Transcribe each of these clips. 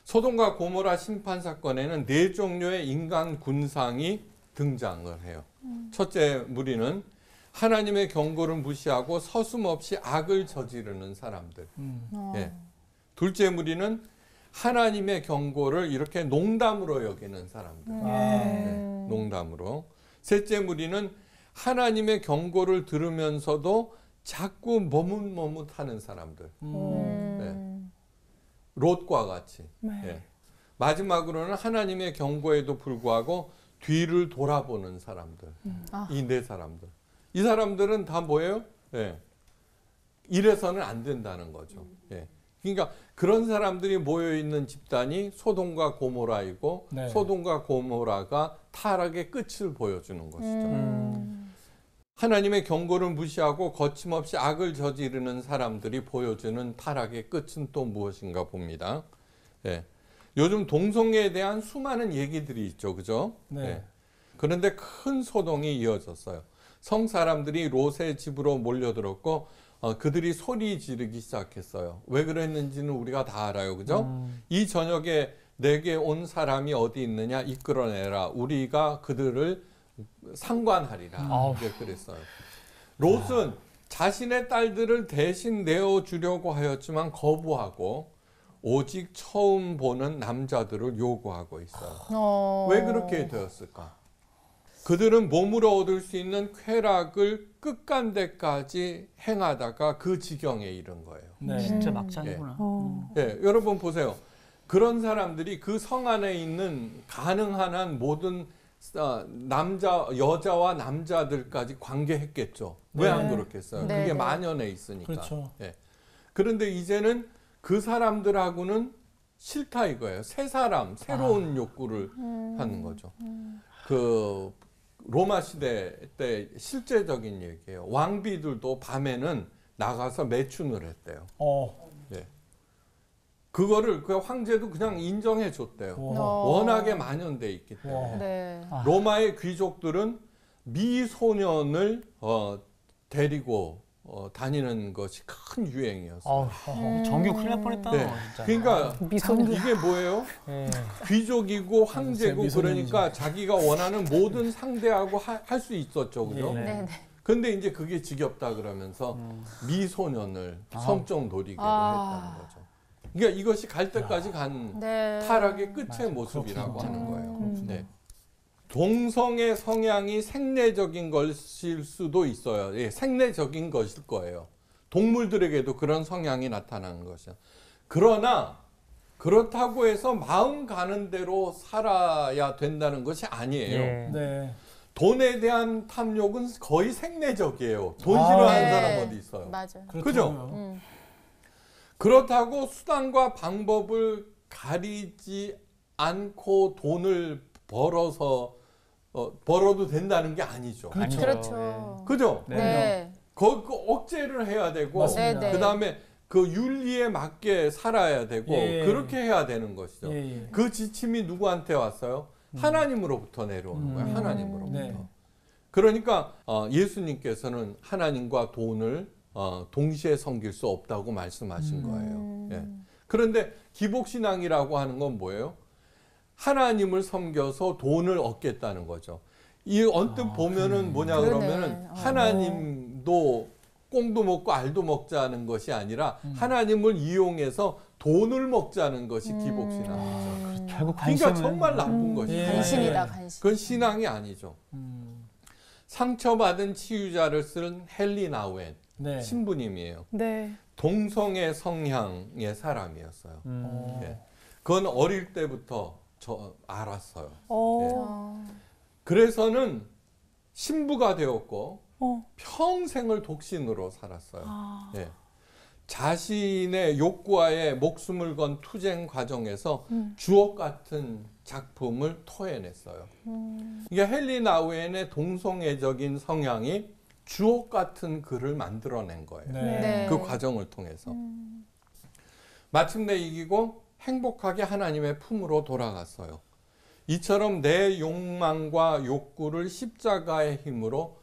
소돔과 고모라 심판 사건에는 네 종류의 인간 군상이 등장을 해요. 첫째 무리는 하나님의 경고를 무시하고 서슴없이 악을 저지르는 사람들. 예. 둘째 무리는 하나님의 경고를 이렇게 농담으로 여기는 사람들. 네, 농담으로. 셋째 무리는 하나님의 경고를 들으면서도 자꾸 머뭇머뭇하는 사람들. 네. 롯과 같이. 예. 마지막으로는 하나님의 경고에도 불구하고 뒤를 돌아보는 사람들. 이 네 사람들. 이 사람들은 다 뭐예요? 예. 이래서는 안 된다는 거죠. 예. 그러니까 그런 사람들이 모여있는 집단이 소돔과 고모라이고 네. 소돔과 고모라가 타락의 끝을 보여주는 것이죠. 하나님의 경고를 무시하고 거침없이 악을 저지르는 사람들이 보여주는 타락의 끝은 또 무엇인가 봅니다. 예. 요즘 동성애에 대한 수많은 얘기들이 있죠. 그죠? 네. 예. 그런데 큰 소동이 이어졌어요. 성 사람들이 롯의 집으로 몰려들었고 그들이 소리 지르기 시작했어요. 왜 그랬는지는 우리가 다 알아요. 그죠? 이 저녁에 내게 온 사람이 어디 있느냐 이끌어내라. 우리가 그들을 상관하리라. 이렇게 그랬어요. 롯은 자신의 딸들을 대신 내어주려고 하였지만 거부하고 오직 처음 보는 남자들을 요구하고 있어요. 왜 그렇게 되었을까? 그들은 몸으로 얻을 수 있는 쾌락을 끝간데까지 행하다가 그 지경에 이른 거예요. 네. 진짜 막장이구나. 예, 여러분 보세요. 그런 사람들이 그 성 안에 있는 가능한 한 모든 여자와 남자들까지 관계했겠죠. 왜 안 그렇겠어요? 네. 그게 만연해 있으니까. 그렇죠. 예. 그런데 이제는 그 사람들하고는 싫다 이거예요. 새 사람, 새로운 욕구를 하는 거죠. 그 로마 시대 때 실제적인 얘기예요. 왕비들도 밤에는 나가서 매춘을 했대요. 예. 그거를 그 황제도 그냥 인정해 줬대요. 워낙에 만연돼 있기 때문에. 네. 로마의 귀족들은 미소년을 데리고 다니는 것이 큰 유행이었어요. 정규 큰일 날 뻔했다. 네. 진짜. 그러니까 이게 뭐예요? 네. 귀족이고 황제고 그러니까 자기가 원하는 모든 상대하고 할 수 있었죠. 그죠? 네. 근데 이제 그게 지겹다 그러면서 미소년을 성적 놀이개로 했다는 거죠. 그러니까 이것이 갈 때까지 간 타락의 끝의 모습이라고 하는 거예요. 네. 동성의 성향이 생내적인 것일 수도 있어요. 예, 생내적인 것일 거예요. 동물들에게도 그런 성향이 나타나는 것이요. 그러나 그렇다고 해서 마음 가는 대로 살아야 된다는 것이 아니에요. 네. 돈에 대한 탐욕은 거의 생내적이에요. 돈 싫어하는 사람 어디 있어요? 맞아요. 그죠? 그렇다고 수단과 방법을 가리지 않고 돈을 벌어도 된다는 게 아니죠. 그렇죠. 그죠? 네. 그 억제를 해야 되고, 네. 그 다음에 그 윤리에 맞게 살아야 되고, 그렇게 해야 되는 것이죠. 그 지침이 누구한테 왔어요? 하나님으로부터 내려오는 거예요. 하나님으로부터. 그러니까 예수님께서는 하나님과 돈을 동시에 섬길 수 없다고 말씀하신 거예요. 예. 그런데 기복신앙이라고 하는 건 뭐예요? 하나님을 섬겨서 돈을 얻겠다는 거죠. 이 언뜻 보면은 뭐냐 그러면은 하나님도 꽁도 먹고 알도 먹자는 것이 아니라 하나님을 이용해서 돈을 먹자는 것이 기복신앙이죠. 결국 그러니까 정말 나쁜 것이죠. 간신이다, 간신. 그건 신앙이 아니죠. 상처받은 치유자를 쓴 헨리 나우엔 신부님이에요. 네. 동성애 성향의 사람이었어요. 예. 그건 어릴 때부터 알았어요. 예. 그래서는 신부가 되었고 평생을 독신으로 살았어요. 예. 자신의 욕구와의 목숨을 건 투쟁 과정에서 주옥 같은 작품을 토해냈어요. 이게 헨리 나우엔의 동성애적인 성향이 주옥 같은 글을 만들어낸 거예요. 네. 그 과정을 통해서. 마침내 이기고 행복하게 하나님의 품으로 돌아갔어요. 이처럼 내 욕망과 욕구를 십자가의 힘으로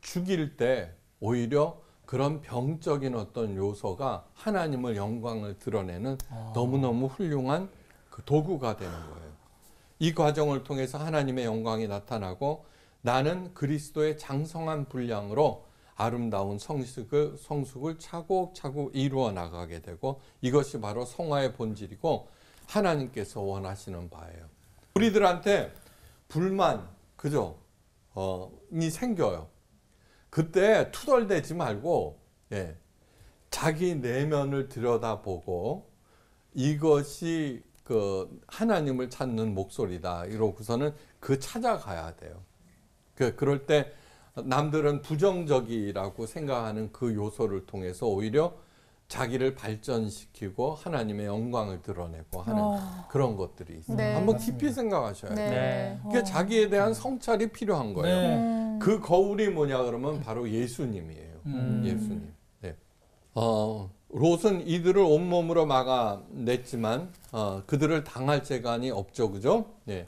죽일 때 오히려 그런 병적인 어떤 요소가 하나님을 영광을 드러내는 너무너무 훌륭한 그 도구가 되는 거예요. 이 과정을 통해서 하나님의 영광이 나타나고 나는 그리스도의 장성한 분량으로 아름다운 성숙을 차곡차곡 이루어 나가게 되고 이것이 바로 성화의 본질이고 하나님께서 원하시는 바예요. 우리들한테 불만, 그죠? 이 생겨요. 그때 투덜대지 말고, 예, 자기 내면을 들여다보고 이것이 그 하나님을 찾는 목소리다. 이러고서는 그 찾아가야 돼요. 그럴 때 남들은 부정적이라고 생각하는 그 요소를 통해서 오히려 자기를 발전시키고 하나님의 영광을 드러내고 하는 그런 것들이 있어요. 네. 한번 깊이 생각하셔야 돼요. 네. 그러니까 자기에 대한 성찰이 필요한 거예요. 네. 그 거울이 뭐냐 그러면 바로 예수님이에요. 예수님. 네. 롯은 이들을 온몸으로 막아냈지만 그들을 당할 재간이 없죠. 그죠? 네.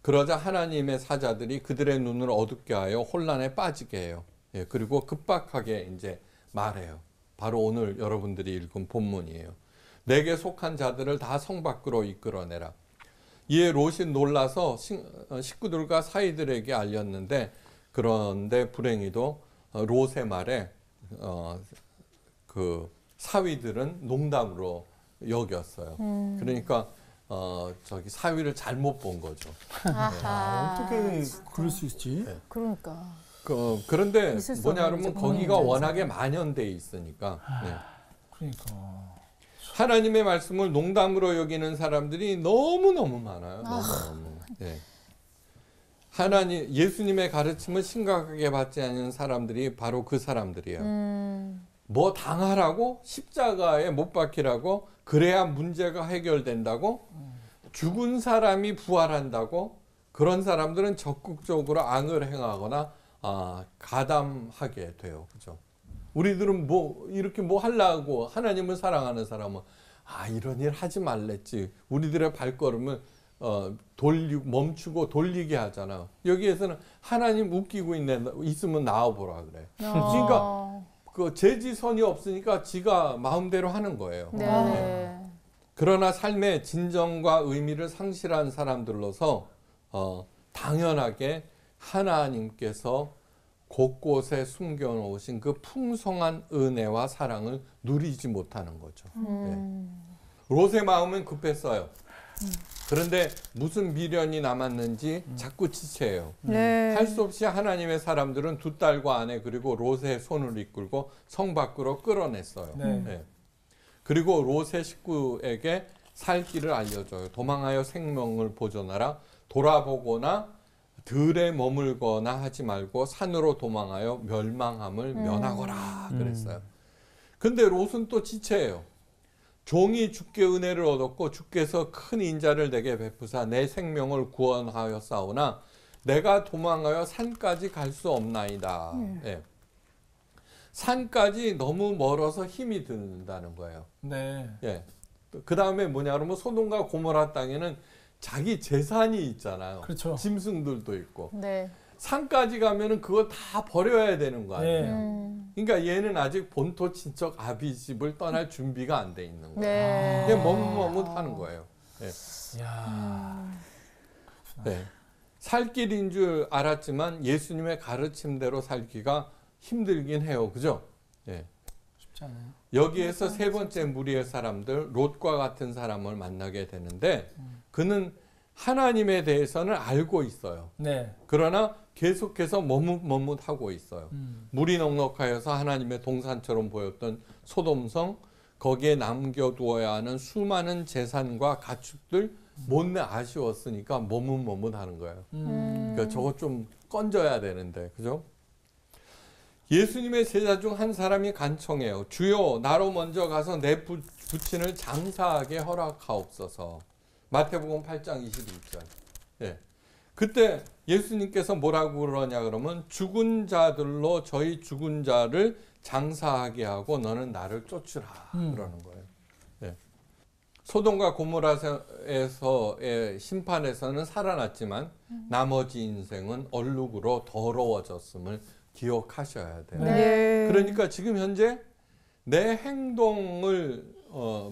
그러자 하나님의 사자들이 그들의 눈을 어둡게 하여 혼란에 빠지게 해요. 예, 그리고 급박하게 이제 말해요. 바로 오늘 여러분들이 읽은 본문이에요. 내게 속한 자들을 다 성 밖으로 이끌어내라. 이에 롯이 놀라서 식구들과 사이들에게 알렸는데 그런데 불행히도 롯의 말에 그 사위들은 농담으로 여겼어요. 그러니까 저기 사위를 잘못 본 거죠. 아하. 어떻게 그럴 수 있지? 네. 그러니까. 그런데 있을 수 뭐냐 없는 그러면 이제 거기가 본인의 워낙에 만연돼 있으니까. 네. 그러니까. 하나님의 말씀을 농담으로 여기는 사람들이 너무너무 많아요. 너무너무. 네. 예수님의 가르침을 심각하게 받지 않는 사람들이 바로 그 사람들이에요. 뭐 당하라고? 십자가에 못 박히라고? 그래야 문제가 해결된다고? 죽은 사람이 부활한다고? 그런 사람들은 적극적으로 악을 행하거나 가담하게 돼요. 그죠? 우리들은 이렇게 하려고 하나님을 사랑하는 사람은 이런 일 하지 말랬지. 우리들의 발걸음을 멈추고 돌리게 하잖아. 여기에서는 하나님 웃기고 있으면 나와보라 그래. 그러니까 그 제지선이 없으니까 지가 마음대로 하는 거예요. 네. 그러나 삶의 진정과 의미를 상실한 사람들로서 당연하게 하나님께서 곳곳에 숨겨놓으신 그 풍성한 은혜와 사랑을 누리지 못하는 거죠. 네. 롯의 마음은 급했어요. 그런데 무슨 미련이 남았는지 자꾸 지체해요. 네. 할 수 없이 하나님의 사람들은 두 딸과 아내 그리고 롯의 손을 이끌고 성 밖으로 끌어냈어요. 네. 네. 그리고 롯의 식구에게 살 길을 알려줘요. 도망하여 생명을 보존하라. 돌아보거나 들에 머물거나 하지 말고 산으로 도망하여 멸망함을 면하거라 그랬어요. 근데 롯은 또 지체해요. 종이 주께 은혜를 얻었고 주께서 큰 인자를 내게 베푸사 내 생명을 구원하여 싸우나 내가 도망하여 산까지 갈 수 없나이다. 네. 산까지 너무 멀어서 힘이 든다는 거예요. 네. 예. 그 다음에 뭐냐 그러면 소돔과 고모라 땅에는 자기 재산이 있잖아요. 그렇죠. 짐승들도 있고. 네. 산까지 가면은 그거 다 버려야 되는 거 아니에요. 네. 그러니까 얘는 아직 본토 친척 아비 집을 떠날 준비가 안 돼 있는 거예요. 네. 그냥 머뭇머뭇하는 거예요. 네. 야. 네. 살 길인 줄 알았지만 예수님의 가르침대로 살기가 힘들긴 해요. 그죠? 네. 쉽지 않아요. 여기에서 세 번째 무리의 사람들, 롯과 같은 사람을 만나게 되는데 그는 하나님에 대해서는 알고 있어요. 네. 그러나 계속해서 머뭇머뭇하고 있어요. 물이 넉넉하여서 하나님의 동산처럼 보였던 소돔성, 거기에 남겨두어야 하는 수많은 재산과 가축들 못내 아쉬웠으니까 머뭇머뭇하는 거예요. 그러니까 저거 좀 건져야 되는데, 그죠? 예수님의 제자 중 한 사람이 간청해요. 주여, 나로 먼저 가서 내 부친을 장사하게 허락하옵소서. 마태복음 8장 21절. 예. 그때 예수님께서 뭐라고 그러냐 그러면 죽은 자들로 저희 죽은 자를 장사하게 하고 너는 나를 쫓으라 그러는 거예요. 예. 소돔과 고모라에서의 심판에서는 살아났지만 나머지 인생은 얼룩으로 더러워졌음을 기억하셔야 돼요. 네. 그러니까 지금 현재 내 행동을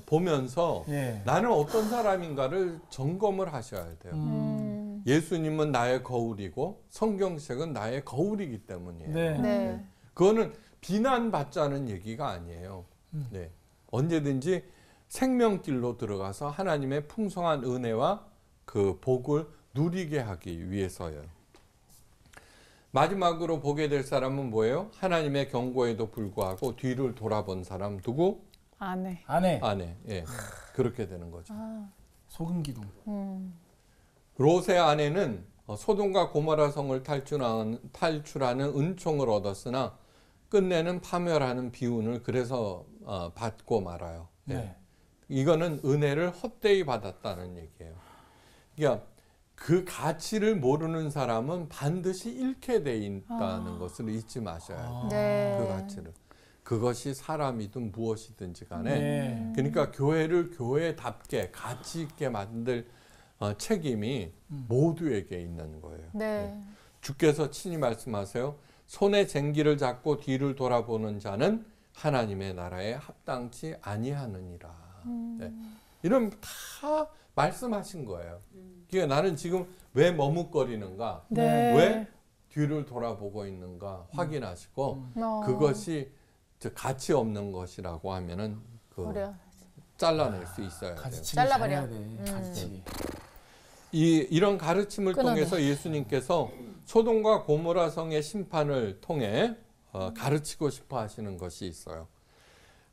보면서 예. 나는 어떤 사람인가를 점검을 하셔야 돼요. 예수님은 나의 거울이고 성경책은 나의 거울이기 때문이에요. 네. 네. 그거는 비난받자는 얘기가 아니에요. 네. 언제든지 생명길로 들어가서 하나님의 풍성한 은혜와 그 복을 누리게 하기 위해서요. 마지막으로 보게 될 사람은 뭐예요? 하나님의 경고에도 불구하고 뒤를 돌아본 사람 누구? 아내. 아내. 아내. 예. 그렇게 되는 거죠. 소금 기둥. 롯의 아내는 소돔과 고모라 성을 탈출하는 은총을 얻었으나 끝내는 파멸하는 비운을 그래서 받고 말아요. 예. 네. 이거는 은혜를 헛되이 받았다는 얘기예요. 그러니까 그 가치를 모르는 사람은 반드시 잃게 돼 있다는 것을 잊지 마셔야 돼요. 네. 그 가치를. 그것이 사람이든 무엇이든지 간에. 네. 그러니까 교회를 교회답게 가치 있게 만들 책임이 모두에게 있는 거예요. 네. 주께서 친히 말씀하세요. 손에 쟁기를 잡고 뒤를 돌아보는 자는 하나님의 나라에 합당치 아니하느니라. 네. 이런 다 말씀하신 거예요. 그러니까 나는 지금 왜 머뭇거리는가? 네. 왜 뒤를 돌아보고 있는가 확인하시고 그것이 가치 없는 것이라고 하면은 버려. 잘라낼 수 있어야 돼요. 가지치기 잘라버려. 잘해야 돼. 가지치기. 이런 가르침을 끊어내. 통해서 예수님께서 소돔과 고모라 성의 심판을 통해 가르치고 싶어 하시는 것이 있어요.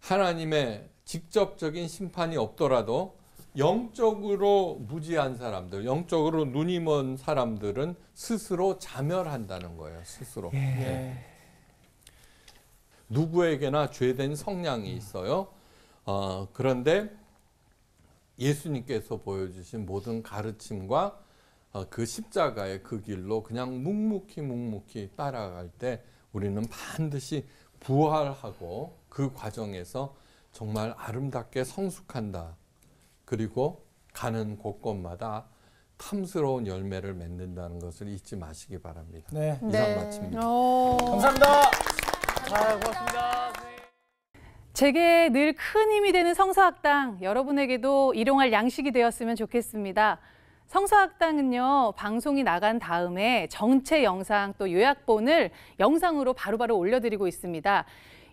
하나님의 직접적인 심판이 없더라도 영적으로 무지한 사람들, 영적으로 눈이 먼 사람들은 스스로 자멸한다는 거예요. 스스로. 예. 누구에게나 죄된 성향이 있어요. 그런데 예수님께서 보여주신 모든 가르침과 그 십자가의 그 길로 그냥 묵묵히 따라갈 때 우리는 반드시 부활하고 그 과정에서 정말 아름답게 성숙한다. 그리고 가는 곳곳마다 탐스러운 열매를 맺는다는 것을 잊지 마시기 바랍니다. 네. 이상 마칩니다. 감사합니다. 아, 고맙습니다. 제게 늘 큰 힘이 되는 성서학당, 여러분에게도 일용할 양식이 되었으면 좋겠습니다. 성서학당은요, 방송이 나간 다음에 전체 영상 또 요약본을 영상으로 바로바로 올려드리고 있습니다.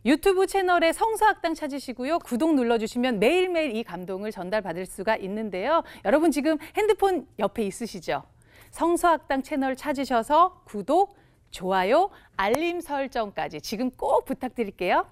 유튜브 채널에 성서학당 찾으시고요. 구독 눌러주시면 매일매일 이 감동을 전달받을 수가 있는데요. 여러분 지금 핸드폰 옆에 있으시죠? 성서학당 채널 찾으셔서 구독, 좋아요, 알림 설정까지 지금 꼭 부탁드릴게요.